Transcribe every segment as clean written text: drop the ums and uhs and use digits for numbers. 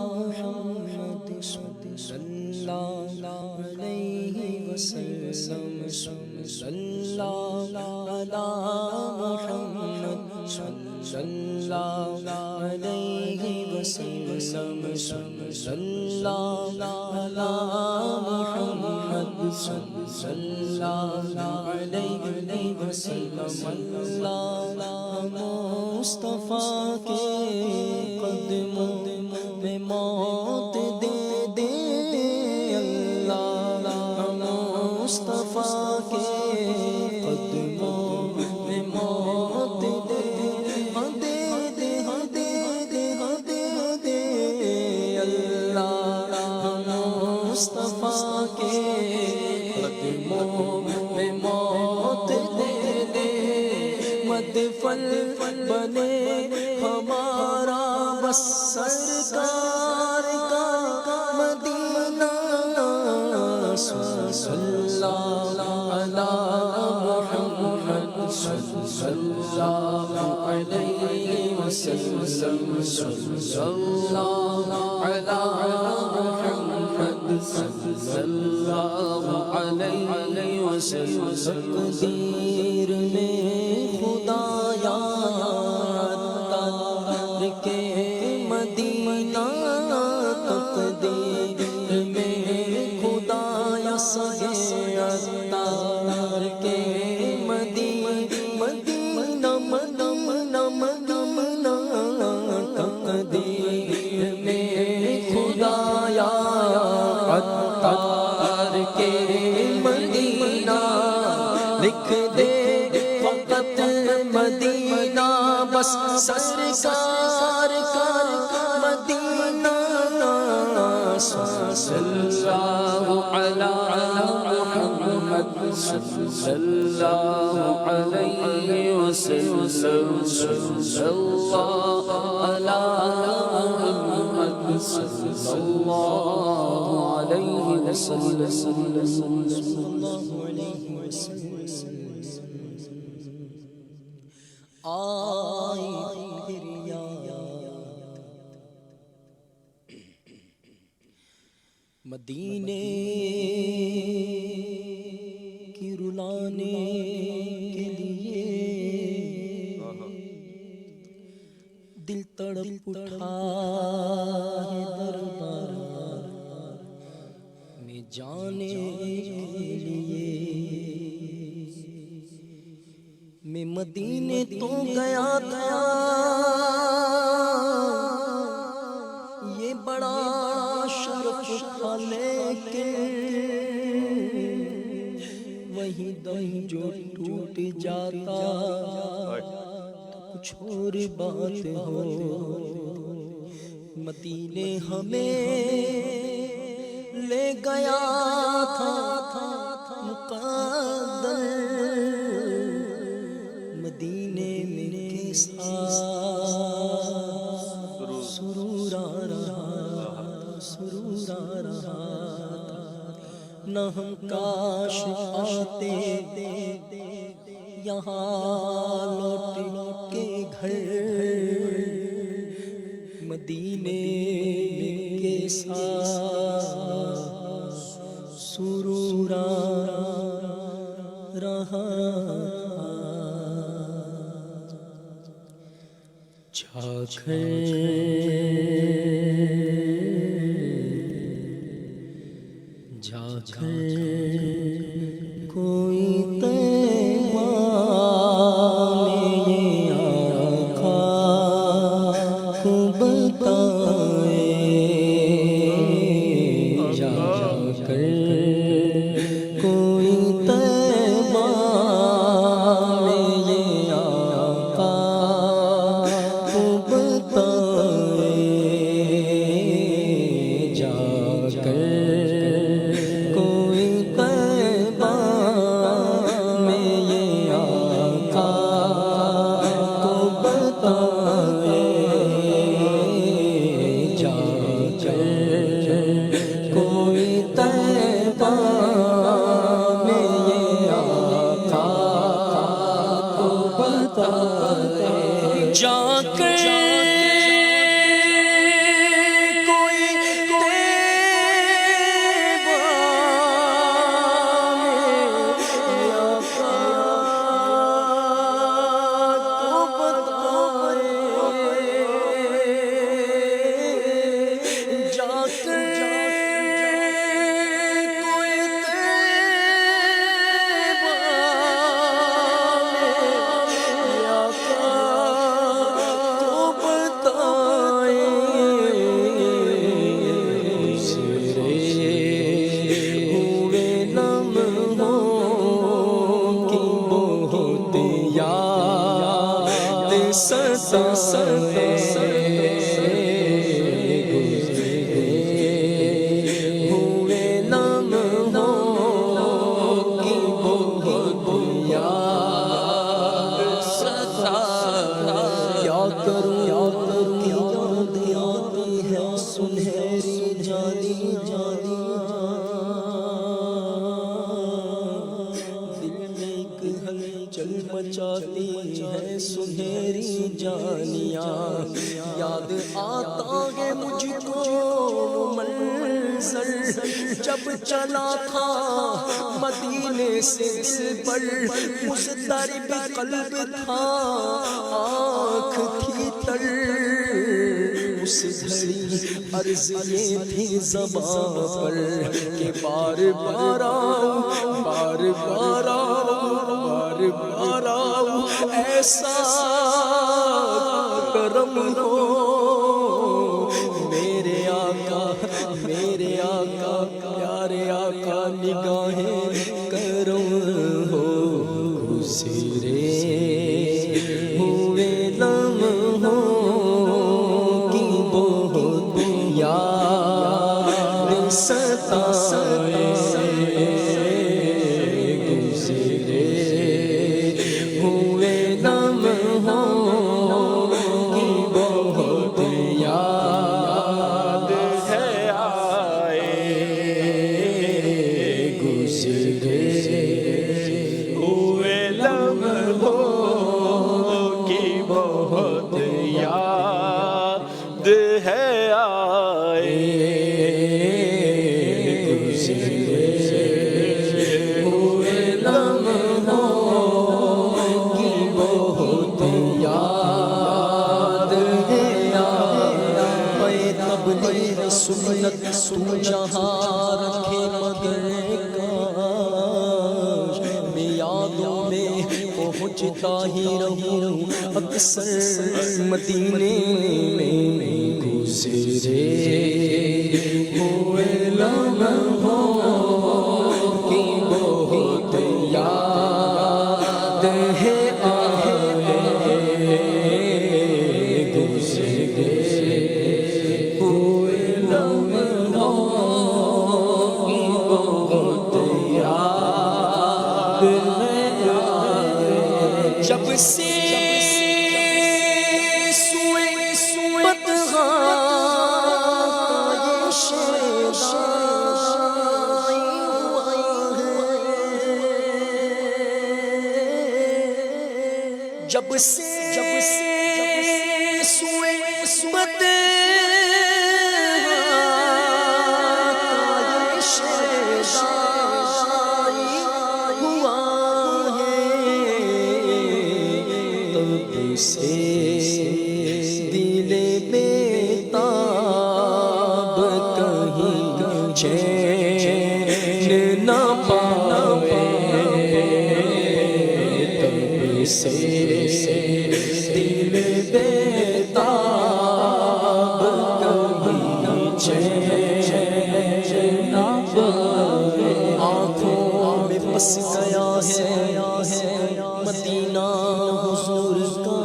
محمد صلی اللہ علیہ وسلم صلی اللہ علی محمد صلی اللہ علیہ وسلم صلی اللہ علی محمد صلی اللہ علیہ وسلم اللہ مصطفیٰ کے قدموں میں موت دے دے اللہ مصطفیٰ کے قدموں میں موت دے دے دے دے دے دے دے اللہ مصطفیٰ کے قدموں میں موت دے دے مدفن بنے ہمارا بس سرکار کا مدینہ صلی اللہ علی محمد صلی اللہ علیہ وسلم صلی اللہ علی محمد صلی اللہ علیہ وسلم تقدیر میں خدایا کے مدینہ تقدیر میں خدایا سگے اتار کے مدینہ تقدیر میں خدایا اتار کے مدینہ لکھ دے فقط مدینہ بس سرکار کا مدینہ صلی اللہ علی محمد صلی اللہ علیہ وسلم صلی اللہ علی محمد صلی اللہ علیہ وسلم آئی پھر یاد مدینے کی رلانے کے لیے دل تڑپ اٹھا ہے دربار میں جانے کے لیے میں مدینے تو گیا تھا یہ بڑا شرف تھا لیکن وہی دم جو ٹوٹ جاتا تو کچھ اور بات ہو مدینے ہمیں لے گیا تھا مقدر مدینے میں سرور آ رہا نہ ہم کاش آتے یہاں لوٹ کے گھر مدینے کے ساتھ سرور آ رہا جا کر کوئی تیوان یہ آقا کو بتائے جا کر کوئی تیوان یہ آقا کو بتائے مچاتی ہے سنہری جانیاں، یاد آتا ہے مجھ کو منظر جب چلا تھا مدینے سے دل پر مضطرب قلب تھا، آنکھ تھی تر اس گھڑی عرض یہ تھی زباں پر کہ بار بار آؤ، بار بار آؤ، بار بار آؤ، ایسا کرم ہو میرے آقا، میرے آقا، پیارے آقا، نگاہیں کرم ہو گزرے ہوئے لمحوں کی بہت یاد ستائے، گزرے ہوئے لمحوں کی بہت یاد ہے آئے، گزرے ہوئے لمحوں کی بہت یاد ہے آئے، ہوئے لمحوں کی بہت یاد ہے آئے، تبلیغ سنت تو جہاں رکھے مگر کاش میں یادوں میں پہنچتا ہی رہوں اکثر مدینے میں، گزرے ہوئے لمحوں کی بہت یاد ہے آئے، گزرے ہوئے لمحوں کی بہت یاد ہے آئے، جب سے سوئے بدغاں یہ شیدائی ہوا ہے، جب سے سوئے بدغاں یہ شیدائی ہوا ہے، تب سے دل بیتاب کہیں چین نہ پائے، تب سے دل بیتاب کہیں چین نہ پائے، آنکھوں میں بس گیا ہے مدینہ حضور کا،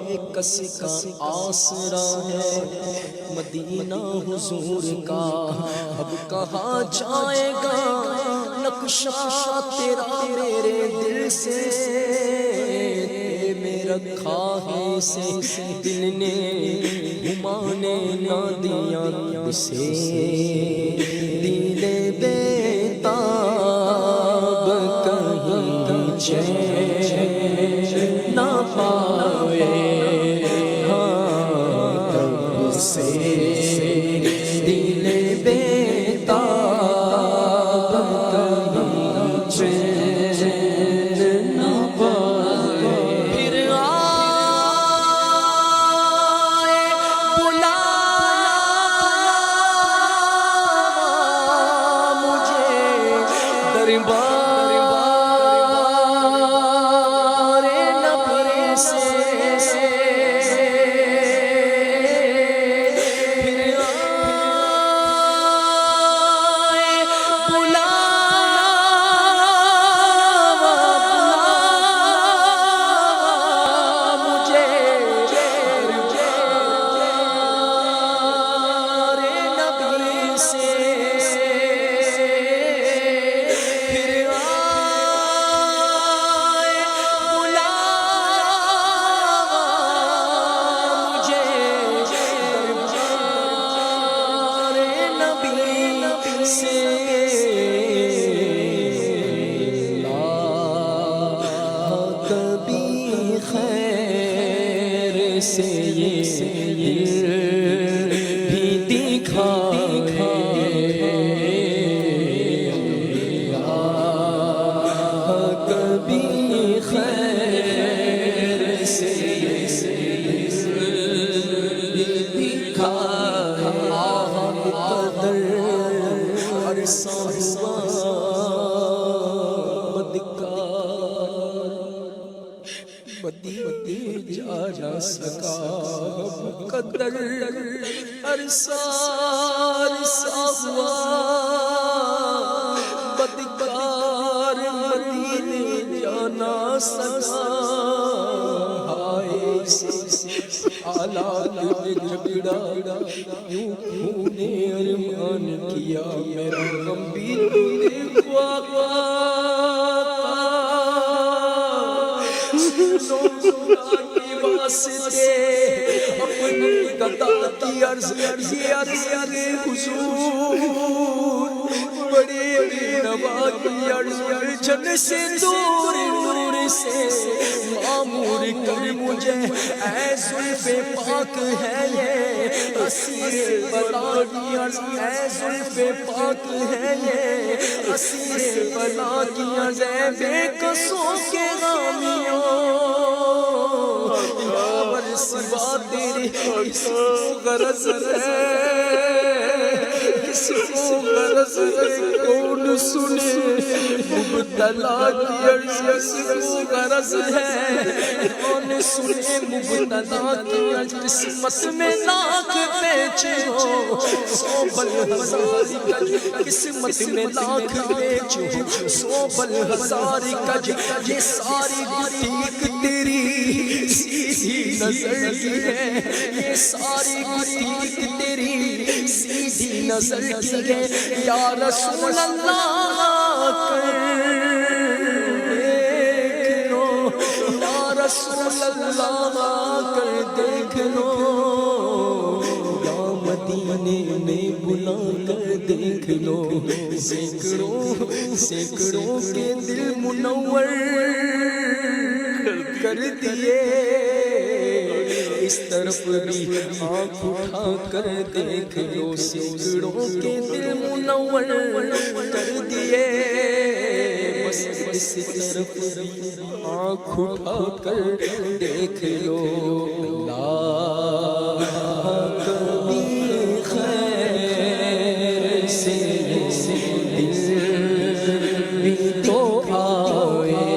ایک کس کا آسرا ہے مدینہ حضور کا، اب کہاں جائے گا نقشہ تیرا میرے دل سے، میں رکھا ہے اسے دل نے گھمانے نہ دیا اسے، دل بیتاب کہیں چین نہ پائے، ہاں تب سے دل بیتاب کہیں چین نہ پائے، پھر آئے بلاوا مجھے دربار نبی سے، پھر سے کبھی خیر سے یہ بھی کبھی خیر سے قدر عرصہ ہوا بدی جا نہ سکا قدر عرصہ ہوا بدکار مدینے جا نہ سکا آلات میں جھگڑا یوں نے ارمان کیا میرا غمبیر واسطے اپنی قطع کی عرض حضور بڑے نوا کی عرض جن سے دور نور سے معمور کر مجھے اے زلف پاک ہے یہ اسیر بلا کی عرض اے زلف پاک ہے یہ اسیر بلا کی عرض اے بے قصوں کے غامیوں سوا تیرے کس کو غرض ہے کس کو غرض ہے کون سنے مبتلا کی عرض کس کو غرض ہے کون سنے مبتلا کی عرض قسمت میں لاکھ بیچو سو بل ہزار کج قسمت میں لاکھ بیچو سو بل ہزار کج یہ ساری گٹھیک تیری سیدھی نظر کی ہے یہ ساری گٹھیک تیری سیدھی نظر کی ہے یا رسول اللہ کر دیکھ لو یا رسول اللہ کر دیکھ لو یا مدینے میں بلا کر دیکھ لو سینکڑوں کے دل منور کر دیے اس طرف بھی آنکھ اٹھا کر دیکھ لو سینکڑوں کے دل منور کر دیے بس اس طرف بھی آنکھ اٹھا کر دیکھ لو اللہ کبھی خیر سے دل بھی تو آئے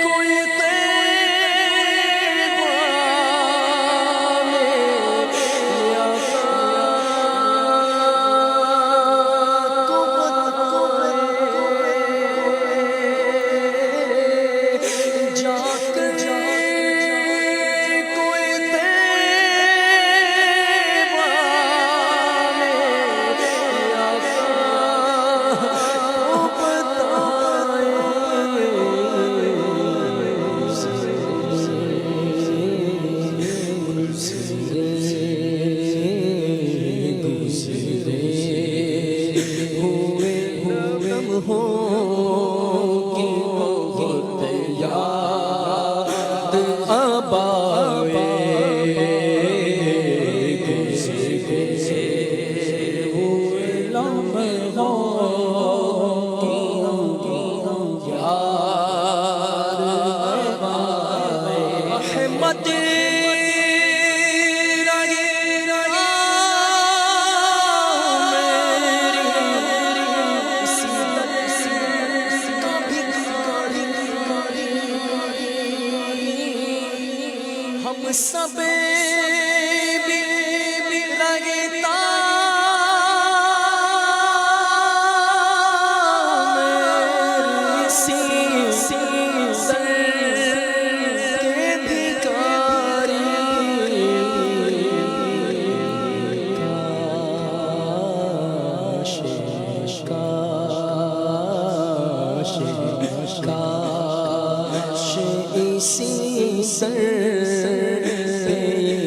کوئی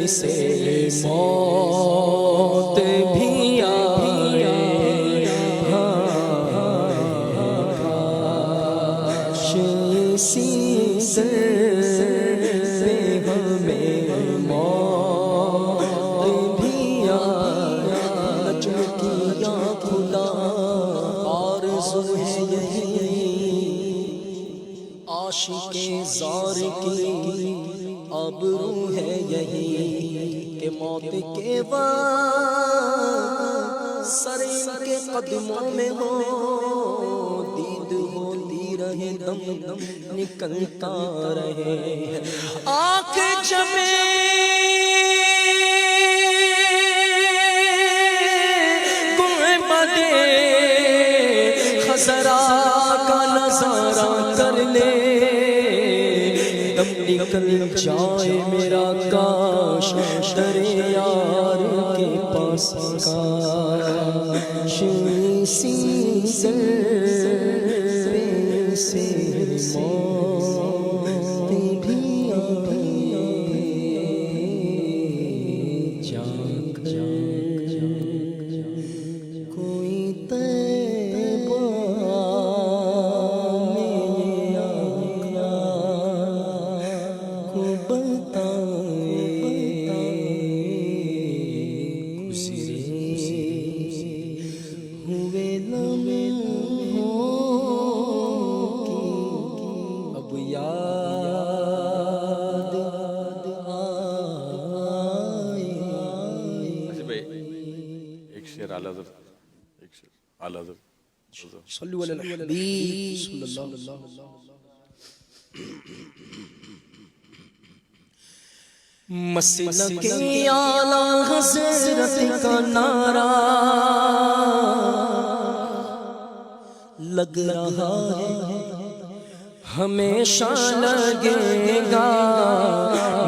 سے موت بھی آئے کاش اسی سے ہمیں موت بھی آئے نجم کی یا خدا آرزو ہے یہی عاشق زار کی آبرو ہے یہی کہ موت کے وقت سر ان کے قدموں میں ہو دید ہوتی رہے دم دم نکلتا رہے آنکھ جمے گنبدِ خضرا کا نظارہ کر لے دم نکل جائے میرا کاش در یار کے پاس کاش اسی ذرے سے موت بھی آئے جاگ کوئی طیبہ صلو علی الحبیب صلی اللہ علیہ وسلم مسلک اعلیٰ حضرت کا نعرہ لگ رہا ہے ہمیشہ لگے گا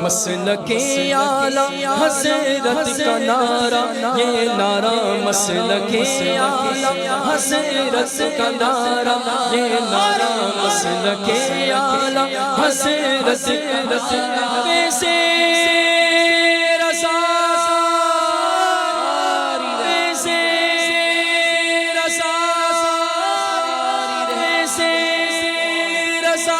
مسلک اعلیٰ حضرت کا نعرہ یہ نعرہ مسلک اعلیٰ حضرت کا نعرہ یہ نعرہ مسلک اعلیٰ حضرت کیسے رضا کیسے رضا کیسے رضا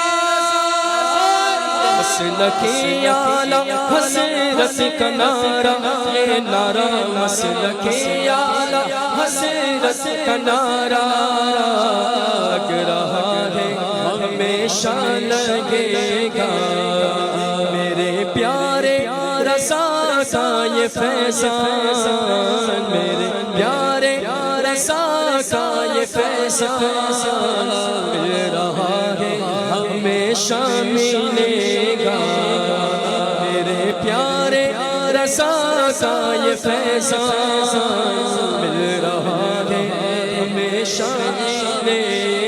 مسلک اعلیٰ حضرت کا نعرہ یہ نعرہ مسلک اعلیٰ حضرت کا نعرہ لگ رہا ہے ہمیشہ لگے گا میرے پیارے رضا کا یہ فیضان میرے پیارے رضا کا یہ فیضان مل رہا ہے ہمیشہ ملے گا میرے پیارے رضا کا یہ فیضان مل رہا ہے ہمیشہ ملے